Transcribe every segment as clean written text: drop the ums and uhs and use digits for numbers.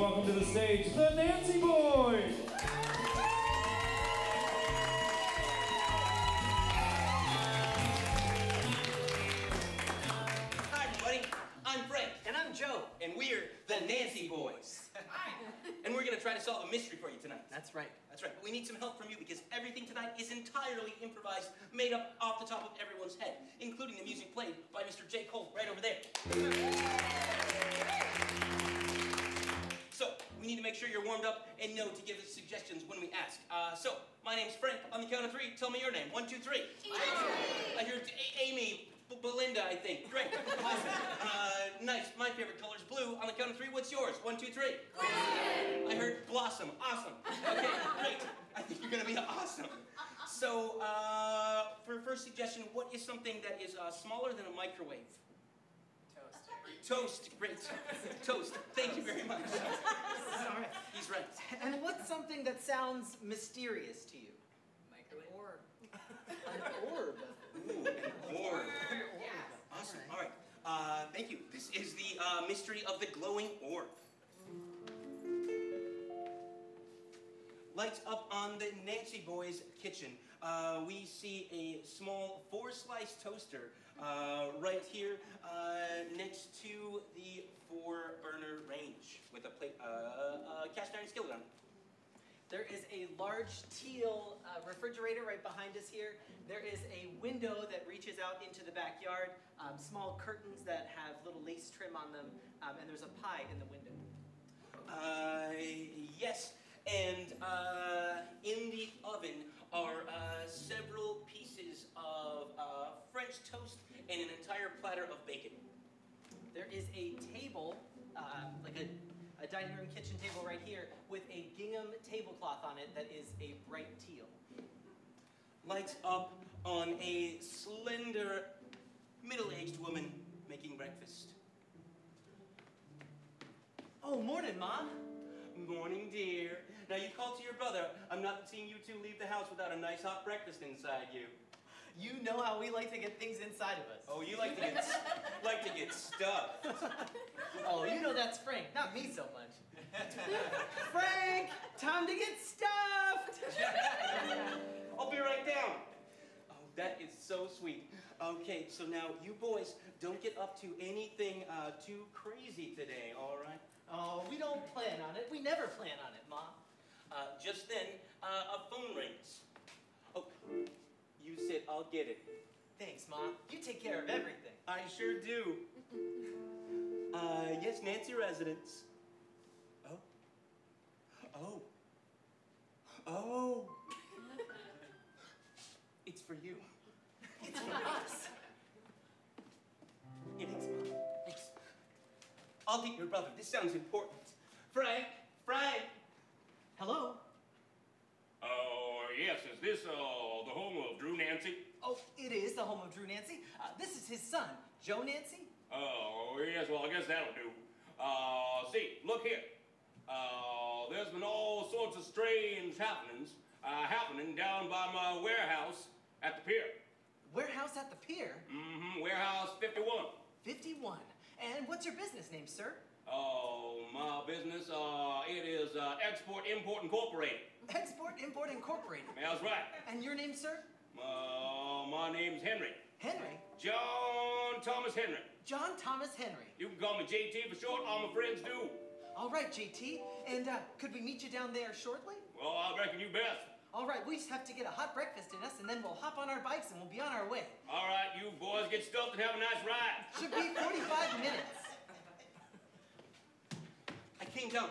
welcome to the stage the Nancy Boys. Hi, everybody. I'm Frank. And I'm Joe. And we're the Nancy Boys. Hi. And we're going to try to solve a mystery for you tonight. That's right. That's right. But we need some help from you because everything tonight is entirely improvised, made up off the top of everyone's head, including the music played by Mr. J. Cole right over there. So, we need to make sure you're warmed up and know to give us suggestions when we ask. So, my name's Frank. On the count of three, tell me your name. 1, 2, 3. I heard Amy, Belinda, I think. Great. Awesome. Nice. My favorite color is blue. On the count of three, what's yours? 1, 2, 3. Gwen. I heard Blossom. Awesome. Okay, great. I think you're going to be awesome. So, for first suggestion, what is something that is smaller than a microwave? Toast. Toast, great. Toast, thank you very much. Sorry. He's right. And what's something that sounds mysterious to you? Microwave. Orb. An orb. Ooh, an orb. Yeah. Awesome, all right. Thank you. This is the mystery of the glowing orb. Lights up on the Nancy Boys kitchen. We see a small 4-slice toaster right here next to the 4-burner range with a plate, cast iron skillet on it. There is a large teal refrigerator right behind us here. There is a window that reaches out into the backyard, small curtains that have little lace trim on them, and there's a pie in the window. Yes. And in the oven are several pieces of French toast and an entire platter of bacon. There is a table, like a dining room kitchen table right here, with a gingham tablecloth on it that is a bright teal. Lights up on a slender, middle-aged woman making breakfast. Oh, morning, Ma. Morning, dear. Now, you called to your brother. I'm not seeing you two leave the house without a nice hot breakfast inside you. You know how we like to get things inside of us. Oh, you like to get stuffed. Oh, you know that's Frank, not me so much. Frank, time to get stuffed! I'll be right down. Oh, that is so sweet. Okay, so now you boys don't get up to anything too crazy today, all right? Oh, we don't plan on it. We never plan on it, Ma. Just then, a phone rings. Oh, you said I'll get it. Thanks, Ma. You take care of everything. I sure do. Yes, Nancy residence. Oh. Oh. Oh. It's for you. It's for us. Yeah, thanks, Mom. Thanks. I'll get your brother. This sounds important. Frank! Frank! Hello? Oh, yes. Is this the home of Drew Nancy? Oh, it is the home of Drew Nancy. This is his son, Joe Nancy. Oh, yes. Well, I guess that'll do. See, look here. There's been all sorts of strange happenings happening down by my warehouse at the pier. Warehouse at the pier? Mm-hmm. Warehouse 51. 51. And what's your business name, sir? Oh, my business, it is Export Import Incorporated. Export Import Incorporated. That's right. And your name, sir? My name's Henry. Henry? John Thomas Henry. John Thomas Henry. You can call me JT for short, all my friends do. All right, JT. And could we meet you down there shortly? Well, I reckon you best. All right, we just have to get a hot breakfast in us, and then we'll hop on our bikes and we'll be on our way. All right, you boys get stuffed and have a nice ride. Should be 45 minutes. I came down.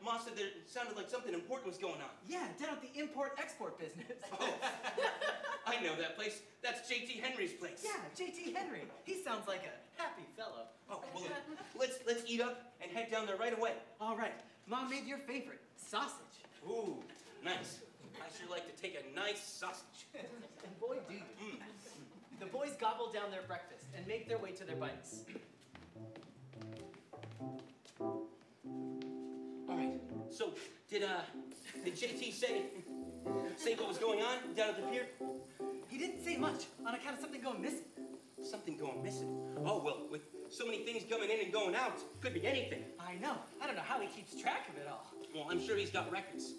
Ma said there sounded like something important was going on. Yeah, down at the import-export business. Oh, I know that place. That's JT Henry's place. Yeah, JT Henry. He sounds like a happy fellow. Oh, well, let's eat up and head down there right away. All right, Mom made your favorite, sausage. Ooh, nice. I sure like to take a nice sausage. And boy, do you. The boys gobble down their breakfast and make their way to their bikes. All right. So, did JT say what was going on down at the pier? He didn't say much on account of something going missing. Something going missing. Oh, well, with so many things coming in and going out, could be anything. I know. I don't know how he keeps track of it all. Well, I'm sure he's got records.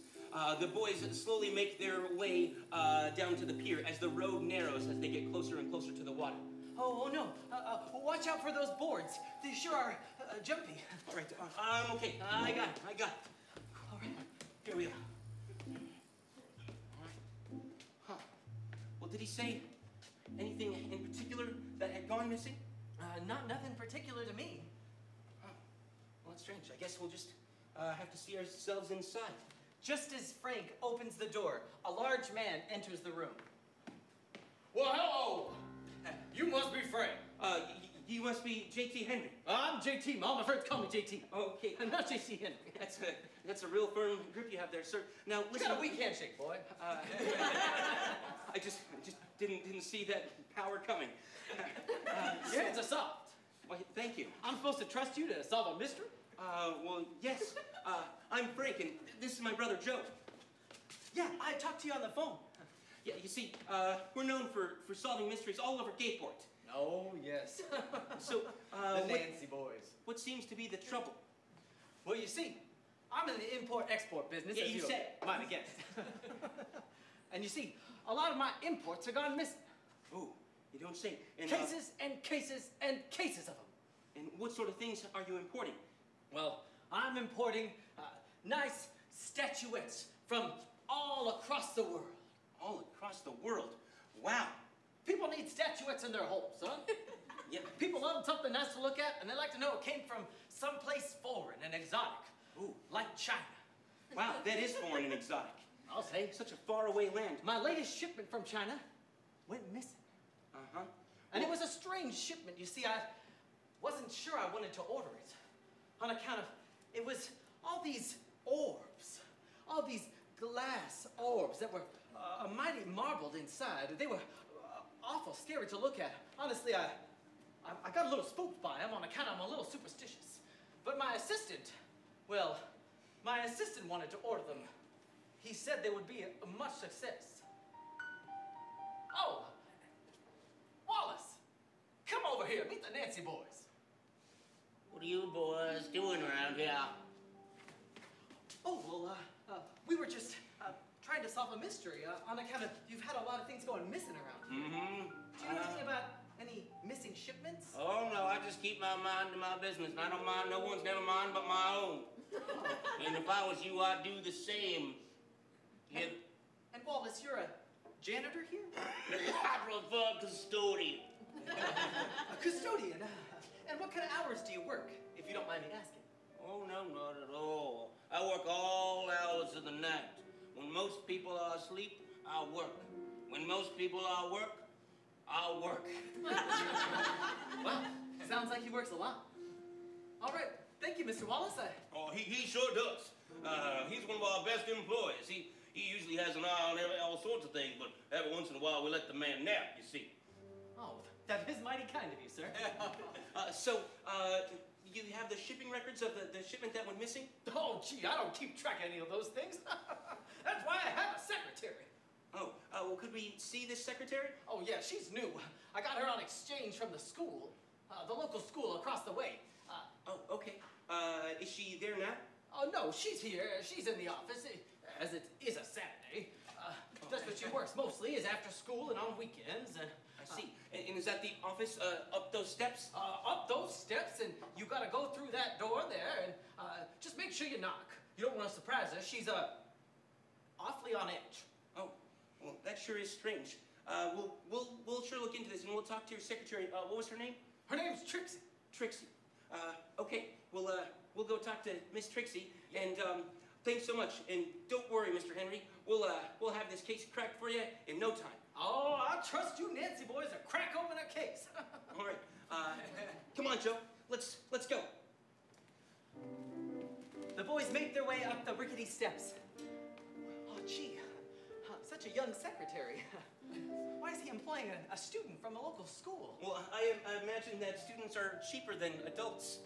The boys slowly make their way down to the pier as the road narrows as they get closer and closer to the water. Oh no. Watch out for those boards. They sure are jumpy. All right, I'm okay. I got it. All right. Here we are. Huh. Well, did he say anything in particular that had gone missing? Nothing particular to me. Huh. Well, that's strange. I guess we'll just have to see ourselves inside. Just as Frank opens the door, a large man enters the room. Well, hello. You must be Frank. You must be J.T. Henry. I'm JT. All my friends call me JT. Okay. I'm not JT Henry. That's a real firm grip you have there, sir. Now, listen. Got a weak handshake, boy. I just didn't see that power coming. Yeah, it's a solved. Well, thank you. I'm supposed to trust you to solve a mystery? Well, yes. I'm Frank, and this is my brother, Joe. Yeah, I talked to you on the phone. Yeah, you see, we're known for solving mysteries all over Gayport. Oh, yes. So, the Nancy boys. what seems to be the trouble? Well, you see, I'm in the import-export business, Yeah, as you said. might have guessed. And you see, a lot of my imports are gone missing. Oh, you don't say. And, Cases and cases and cases of them. and what sort of things are you importing? Well, I'm importing nice statuettes from all across the world. All across the world. Wow. People need statuettes in their homes, huh? Yeah. People love something nice to look at, and they like to know it came from someplace foreign and exotic. Ooh. Like China. Wow, that is foreign and exotic. I'll say. Such a faraway land. My latest shipment from China went missing. Uh-huh. And it was a strange shipment. You see, I wasn't sure I wanted to order it. On account of, it was all these orbs. All these glass orbs that were mighty marbled inside. They were awful scary to look at. Honestly, I got a little spooked by them on account I'm a little superstitious. But my assistant wanted to order them. He said they would be a much success. Oh, Wallace, come over here, meet the Nancy boys. What are you boys doing around here? Oh, well, we were just trying to solve a mystery on account of you've had a lot of things going missing around here. Mm-hmm. Do you know anything about any missing shipments? Oh, no, I just keep my mind to my business. I don't mind no one's never mind but my own. And if I was you, I'd do the same. And Wallace, you're a janitor here? I prefer custodian. A custodian? And what kind of hours do you work, if you don't mind me asking? Oh, no, not at all. I work all hours of the night. When most people are asleep, I work. When most people are at work, I work. Well, sounds like he works a lot. All right, thank you, Mr. Wallace. Oh, he sure does. He's one of our best employees. He usually has an eye on all sorts of things, but every once in a while we let the man nap, you see. Oh, that is mighty kind of you, sir. So, you have the shipping records of the shipment that went missing? Oh, gee, I don't keep track of any of those things. That's why I have a secretary. Oh, well, could we see this secretary? Oh, yeah, she's new. I got her on exchange from the school, the local school across the way. Oh, okay. Is she there now? Oh, no, she's here. She's in the office, as it is a Saturday. That's what she works mostly, is after school and on weekends. I see. And is that the office up those steps? Up those steps, and you gotta go through that door there, and just make sure you knock. You don't want to surprise her. She's awfully on edge. Oh, well, that sure is strange. We'll sure look into this, and we'll talk to your secretary. What was her name? Her name's Trixie. Trixie. Okay. We'll go talk to Miss Trixie, and thanks so much. And don't worry, Mr. Henry. We'll have this case cracked for you in no time. Oh, I trust you Nancy boys to crack open a case. All right. Come on, Joe. Let's go. The boys make their way up the rickety steps. Oh, gee, such a young secretary. Why is he employing a student from a local school? Well, I imagine that students are cheaper than adults.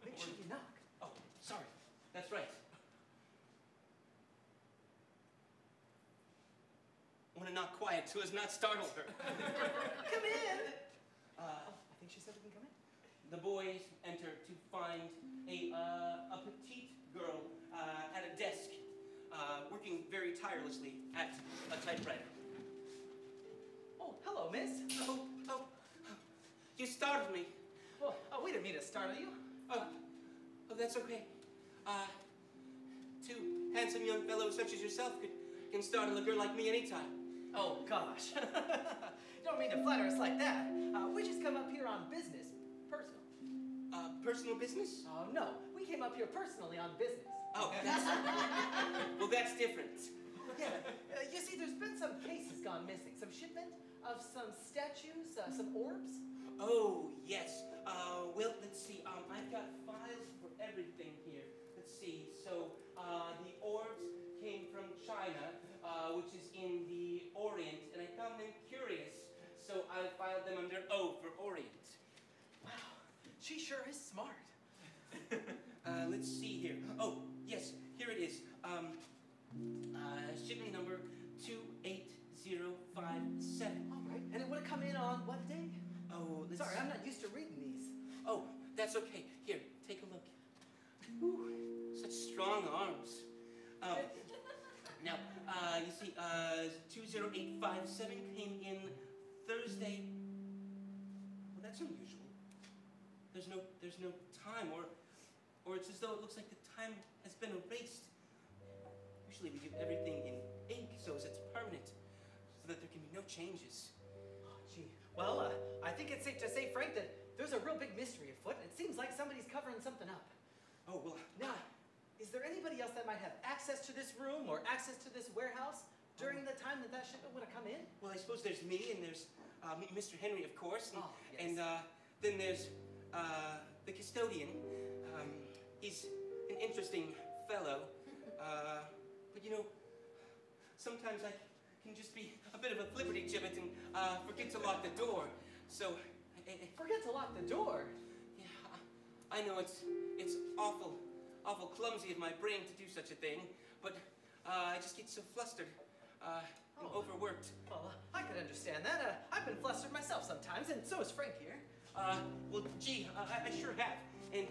Make sure you knock. Oh, sorry. That's right. Want to knock quiet so as not startle her. Come in. I think she said we can come in. The boys enter to find a petite girl at a desk, working very tirelessly at a typewriter. Oh, hello, miss. Oh, you startled me. Well, we didn't mean to startle you. Oh, that's okay. Two handsome young fellows such as yourself can startle a girl like me anytime. Oh, gosh. You don't mean to flatter us like that. We just come up here on business. Personal. Personal business? Oh, no. We came up here personally on business. Oh, well, that's different. Yeah. You see, there's been some cases gone missing. Some shipment of some statues, some orbs. Oh, yes. Well, let's see. I've got files for everything here. Let's see. So, the orbs came from China, which is in the Orient, and I found them curious, so I filed them under O for Orient. Wow, she sure is smart. Let's see here. Oh, yes, here it is. Shipment number 28057. All right, and it would have come in on what day? Oh, let's Sorry, I'm not used to reading these. Oh, that's okay. Here, take a look. Whew, such strong arms. Now, you see, 20857 came in Thursday. Well, that's unusual. There's no time, or it's as though it looks like the time has been erased. Usually we do everything in ink so as it's permanent, so that there can be no changes. Oh, gee. Well, I think it's safe to say, Frank, that there's a real big mystery afoot. It seems like somebody's covering something up. Oh, well, Now, is there anybody else that might have access to this room or access to this warehouse during the time that shipment would have come in? well, I suppose there's me, and there's Mr. Henry, of course, and, Oh, yes. and then there's the custodian. He's an interesting fellow, but you know, sometimes I can just be a bit of a flipperty-gibbet and forget to lock the door. So, Forget to lock the door. yeah, I know it's awful clumsy of my brain to do such a thing, but I just get so flustered, and overworked. Well, I could understand that. I've been flustered myself sometimes, and so is Frank here. Well, gee, I sure have. And,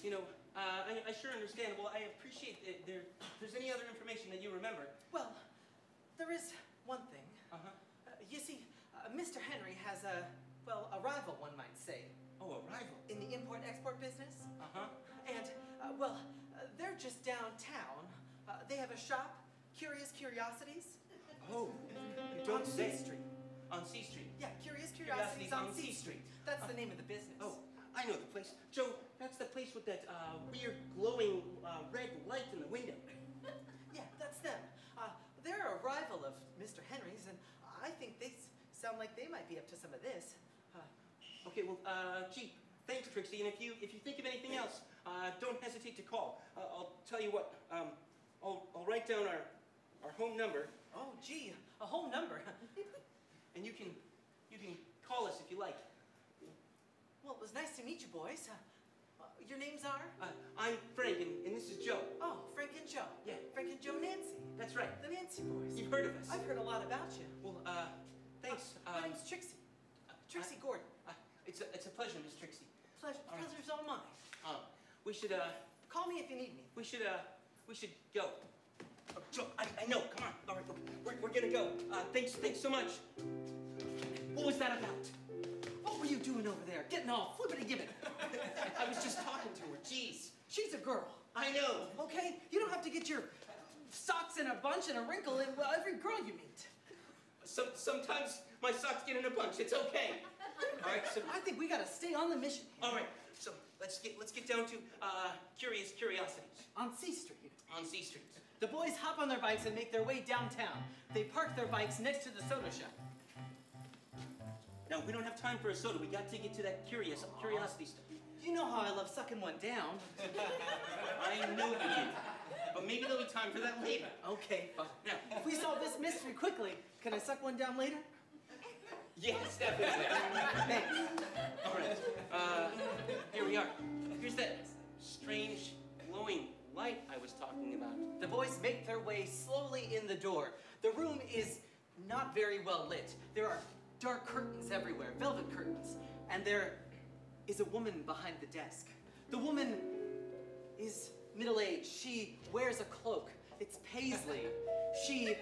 you know, I sure understand. Well, I appreciate if there's any other information that you remember. Well, there is one thing. Uh-huh. You see, Mr. Henry has a rival, one might say, Oh, a rival. in the import-export business. Uh-huh. And, they're just downtown. They have a shop, Curious Curiosities. Oh, you on don't C say. Street. On C Street. Yeah, Curious Curiosities on C Street. That's the name of the business. Oh, I know the place. Joe, that's the place with that weird glowing red light in the window. Yeah, that's them. They're a rival of Mr. Henry's, and I think they sound like they might be up to some of this. Okay, well, gee, thanks, Trixie. And if you think of anything else, don't hesitate to call. I'll tell you what. I'll write down our home number, Oh, gee, a whole number. and you can call us if you like. Well, it was nice to meet you, boys. Your names are? I'm Frank, and this is Joe. Oh, Frank and Joe. Yeah. Frank and Joe Nancy. That's right. The Nancy boys. You've heard of us. I've heard a lot about you. Well, thanks. My name's Trixie. Trixie Gordon. It's a pleasure, Miss Trixie. Pleasure's all mine. We should Call me if you need me. we should go. Joe, I know. Come on. All right, we're gonna go. Thanks so much. What was that about? What were you doing over there? Getting all flippity-gibbet. I was just talking to her. Jeez. She's a girl. I know. Okay? You don't have to get your socks in a bunch and a wrinkle in every girl you meet. Sometimes my socks get in a bunch. It's okay. All right. So I think we gotta stay on the mission. all right. So let's get down to Curious Curiosities On C Street. on C Street. The boys hop on their bikes and make their way downtown. They park their bikes next to the soda shop. No, we don't have time for a soda. We got to get to that curiosity stuff. You know how I love sucking one down. I know you do. But maybe there'll be time for that later. Okay, fine. Now, If we solve this mystery quickly, can I suck one down later? yes, definitely. Thanks. All right. Here we are. Here's that strange glowing light I was talking about. The boys make their way slowly in the door. The room is not very well lit. There are dark curtains everywhere, velvet curtains. And there is a woman behind the desk. The woman is middle-aged. She wears a cloak. It's paisley. She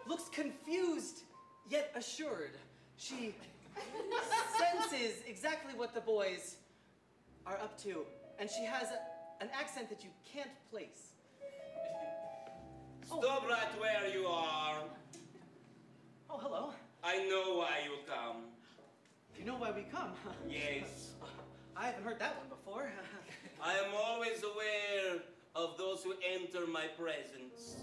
looks confused, yet assured. She senses exactly what the boys are up to. And she has an accent that you can't place. Stop right where you are. Oh, hello. I know why you come. You know why we come? Yes. I haven't heard that one before. I am always aware of those who enter my presence.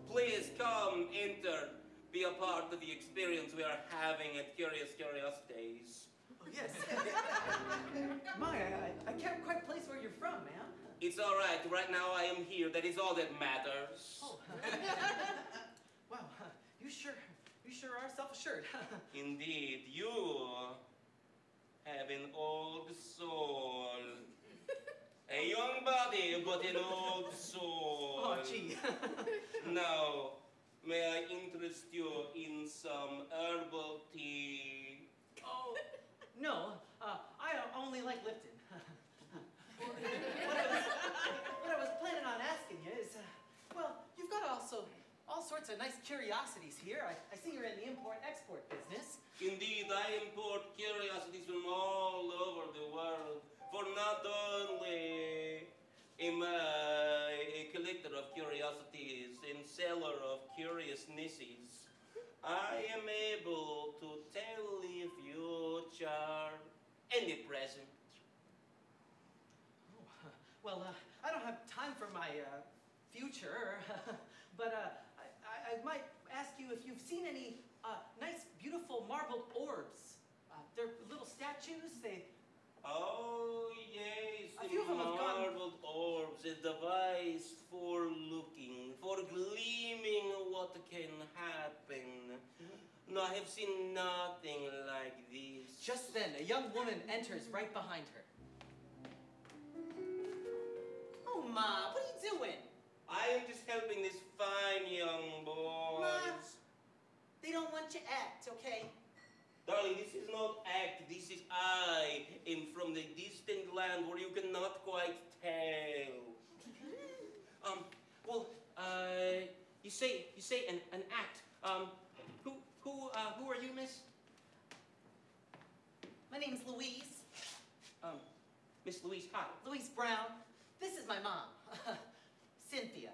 Please come, enter, be a part of the experience we are having at Curious Days. Oh, yes. My, I can't quite place where you're from, ma'am. It's all right. Right now I am here. That is all that matters. Oh. Wow. You sure are self-assured. Indeed, you have an old soul. A young body, but an old soul. Oh, gee. Now, may I interest you in some herbal tea? Oh, no. I only like Lipton. What I was planning on asking you is, well, you've got also all sorts of nice curiosities here. I see you're in the import-export business. Indeed, I import curiosities from all over the world. For not only am I a collector of curiosities and seller of curiousnesses, I am able to tell the future and the present. Oh, well, I don't have time for my future, but I might ask you if you've seen any nice, beautiful marbled orbs. They're little statues. Oh, yes, A few of them have gone- marbled orbs, a device for looking, for gleaming what can happen. No, I have seen nothing like this. Just then, a young woman enters right behind her. Oh, Ma, what are you doing? I am just helping this fine young boy. Ma, they don't want you to act, okay? Darling, this is not act, this is I am from the distant land where you cannot quite tell. You say an act. Who are you, miss? My name's Louise. Miss Louise, hi. Louise Brown. This is my mom, Cynthia.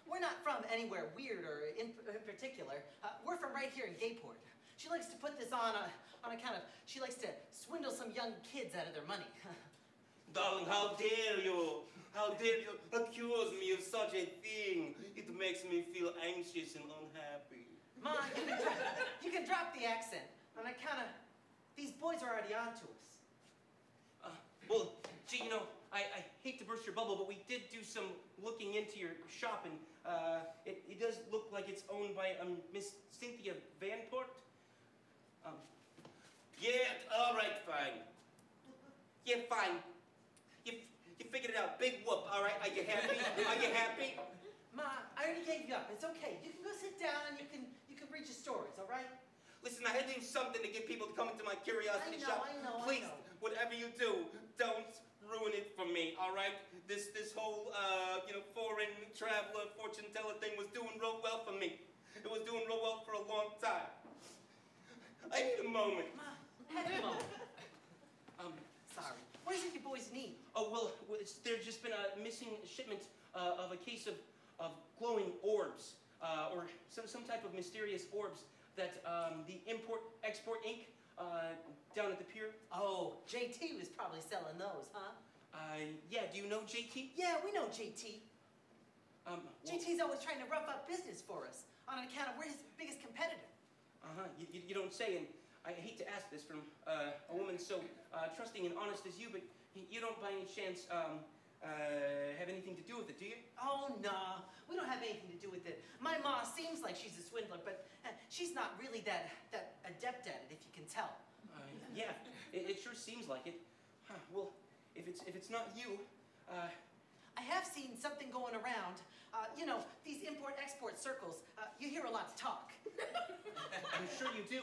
We're not from anywhere weird or in particular. We're from right here in Gayport. She likes to put this on account of, she likes to swindle some young kids out of their money. Darling, how dare you? How dare you accuse me of such a thing? It makes me feel anxious and unhappy. Ma, you can drop the accent on account of, these boys are already on to us. Well, gee, you know, I hate to burst your bubble, but we did do some looking into your shop, and it does look like it's owned by Miss Cynthia Vanport. Yeah, all right, fine. Yeah, fine. You figured it out. Big whoop, all right? Are you happy? Are you happy? Ma, I already gave you up. It's okay. You can go sit down and you can read your stories, all right? Listen, I had to do something to get people to come into my curiosity shop. I know. Please, whatever you do, don't ruin it for me, all right? This whole, foreign traveler, fortune teller thing was doing real well for me. It was doing real well for a long time. I need a moment. Ma, have a moment. Sorry. What is it you boys need? Oh, well, there's just been a missing shipment of a case of glowing orbs, or some type of mysterious orbs that the Import-Export Inc. Down at the pier. Oh, JT was probably selling those, huh? Yeah, do you know JT? Yeah, we know JT. JT's always trying to rough up business for us on account of we're his biggest competitor. You don't say, and I hate to ask this from a woman so trusting and honest as you, but you don't by any chance have anything to do with it, do you? Oh, no. We don't have anything to do with it. My ma seems like she's a swindler, but she's not really that adept at it, if you can tell. Yeah, it sure seems like it. Well, if it's not you, I have seen something going around. You know, these import-export circles, you hear a lot of talk. I'm sure you do.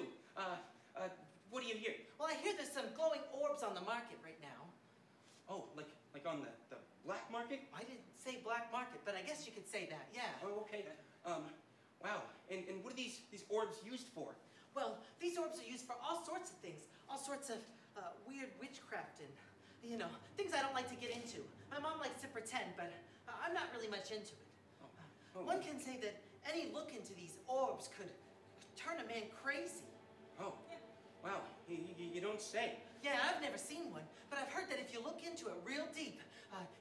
What do you hear? Well, I hear there's some glowing orbs on the market right now. Oh, like on the black market? I didn't say black market, but I guess you could say that, yeah. Oh, okay. Wow. And what are these orbs used for? Well, these orbs are used for all sorts of things. All sorts of weird witchcraft and, you know, things I don't like to get into. My mom likes to pretend, but I'm not really much into it. One can say that any look into these orbs could turn a man crazy. Oh, wow. You don't say. Yeah, I've never seen one, but I've heard that if you look into it real deep,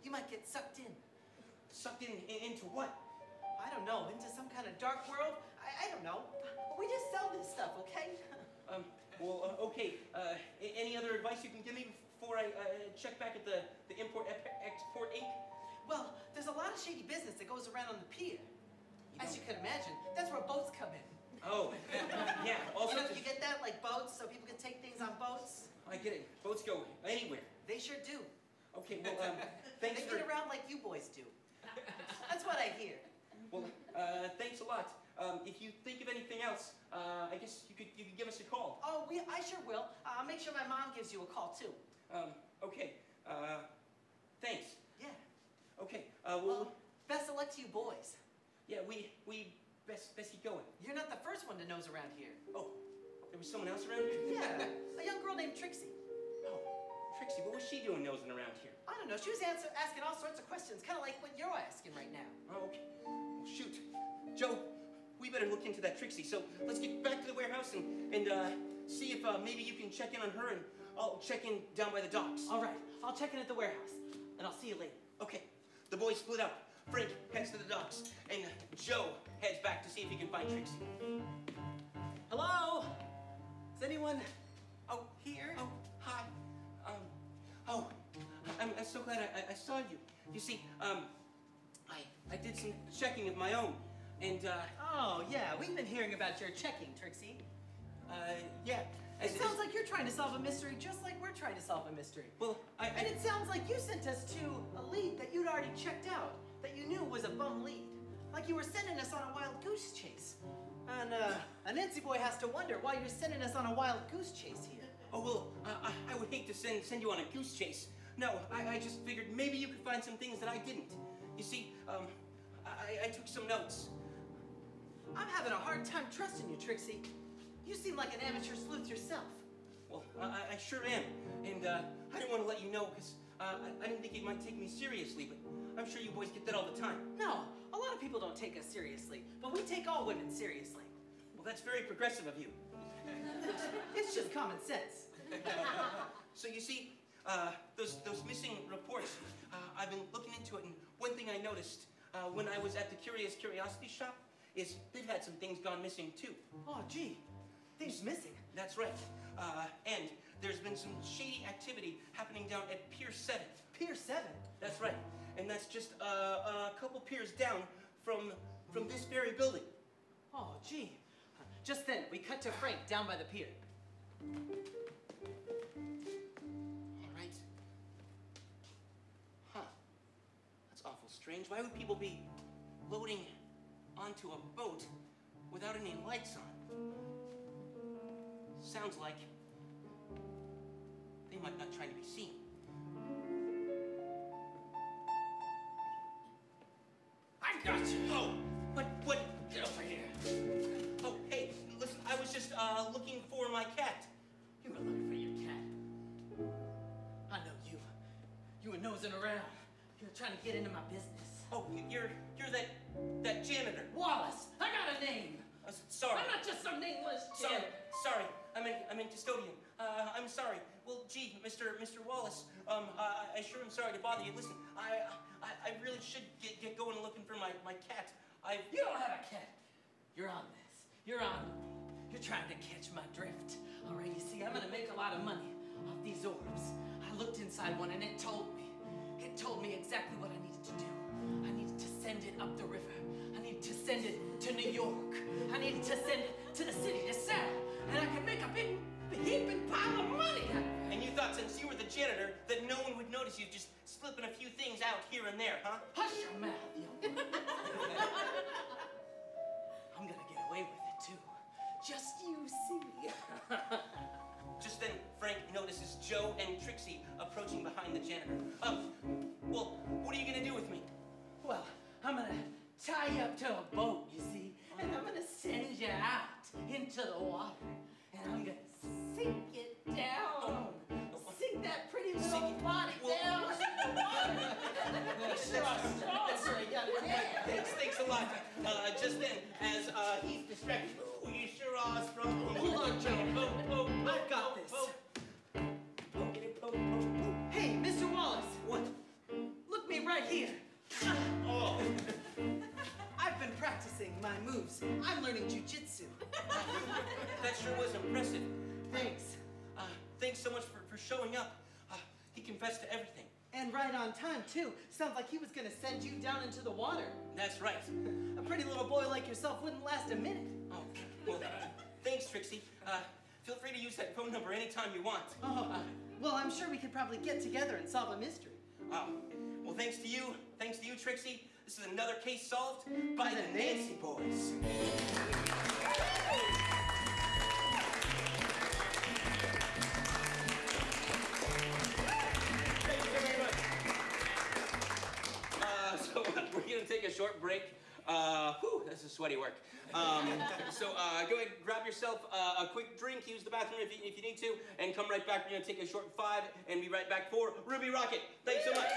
you might get sucked in. Sucked into what? I don't know, into some kind of dark world? I don't know. We just sell this stuff, okay? Okay. Any other advice you can give me before I check back at the import-export ink? Well, there's a lot of shady business that goes around on the pier. As you can imagine, that's where boats come in. Oh, yeah. Also, you get that? Like boats, so people can take things on boats? I get it. Boats go anywhere. They sure do. Okay, well, thanks They for... get around like you boys do. That's what I hear. Well, thanks a lot. If you think of anything else, I guess you could give us a call. Oh, I sure will. I'll make sure my mom gives you a call, too. Okay. Thanks. Yeah. Okay, Well, best of luck to you boys. Yeah, we best keep going. You're not the first one to nose around here. Oh, there was someone else around here? Yeah, a young girl named Trixie. Oh, Trixie, what was she doing nosing around here? I don't know, she was asking all sorts of questions, kind of like what you're asking right now. Oh, okay. Well, shoot. Joe, we better look into that Trixie. So let's get back to the warehouse and see if maybe you can check in on her, and I'll check in down by the docks. All right, I'll check in at the warehouse, and I'll see you later. Okay, the boys split up. Frank heads to the docks, and Joe heads back to see if he can find Trixie. Hello? Is anyone out here? Oh, hi. I'm so glad I saw you. You see, I did some checking of my own, and Oh, yeah, we've been hearing about your checking, Trixie. yeah. It sounds like you're trying to solve a mystery just like we're trying to solve a mystery. Well, And it sounds like you sent us to a lead that you'd already checked out, that you knew was a bum lead. Like you were sending us on a wild goose chase. And a Nancy boy has to wonder why you're sending us on a wild goose chase here. Oh, well, I would hate to send you on a goose chase. No, I just figured maybe you could find some things that I didn't. You see, I took some notes. I'm having a hard time trusting you, Trixie. You seem like an amateur sleuth yourself. Well, I sure am. And I didn't want to let you know because I didn't think you might take me seriously, but I'm sure you boys get that all the time. No, a lot of people don't take us seriously, but we take all women seriously. Well, that's very progressive of you. It's just common sense. So you see, those missing reports, I've been looking into it, and one thing I noticed when I was at the Curiosity shop is they've had some things gone missing too. Oh, gee, things missing. That's right. And there's been some shady activity happening down at Pier 7. Pier 7? That's right. And that's just a couple piers down from this very building. Oh, gee. Just then, we cut to Frank down by the pier. All right. Huh. That's awful strange. Why would people be loading onto a boat without any lights on? Sounds like they might not try to be seen. I got you. Oh, what? Get over here. Oh, hey, listen, I was just looking for my cat. You were looking for your cat. I know you. You were nosing around. You were trying to get into my business. Oh, you're that janitor. Wallace, I got a name. Sorry. I'm not just some nameless Sorry. janitor. Sorry. I'm in custodian. I'm sorry. Well, gee, Mr. Wallace, I sure am sorry to bother you. Listen, I really should get going looking for my cat. You don't have a cat. You're on this. You're on. You're trying to catch my drift. All right, you see, I'm gonna make a lot of money off these orbs. I looked inside one and it told me exactly what I needed to do. I needed to send it up the river. I needed to send it to New York. I needed to send it to the city to sell. And I could make a big heaping pile of money out of it. And you thought since you were the janitor that no one would notice you just slipping a few things out here and there, huh? Hush your mouth, young man. I'm gonna get away with it too. Just you janitor. Well, what are you gonna do with me? Well, I'm gonna tie you up to a boat, you see, and I'm gonna send you out into the water, and I'm gonna sink it down. Sink that pretty little body down into the water. That's right, yeah. Thanks a lot. Just then, as he's distracted, you sure are strong. Hold on, Joe. I've got this. Hey, Mr. Wallace. What? Look me right here. Oh. I've been practicing my moves. I'm learning jujitsu. That sure was impressive. Thanks. Thanks so much for showing up. He confessed to everything. And right on time, too. Sounds like he was gonna send you down into the water. That's right. A pretty little boy like yourself wouldn't last a minute. Oh, well, thanks, Trixie. Feel free to use that phone number anytime you want. Well, I'm sure we could probably get together and solve a mystery. Well, thanks to you, Trixie. This is another case solved by the Nancy Boys. So we're gonna take a short break. This is sweaty work. So go ahead, grab yourself a quick drink, use the bathroom if you need to, and come right back. We're gonna take a short 5 and be right back for Ruby Rocket. Thanks so much.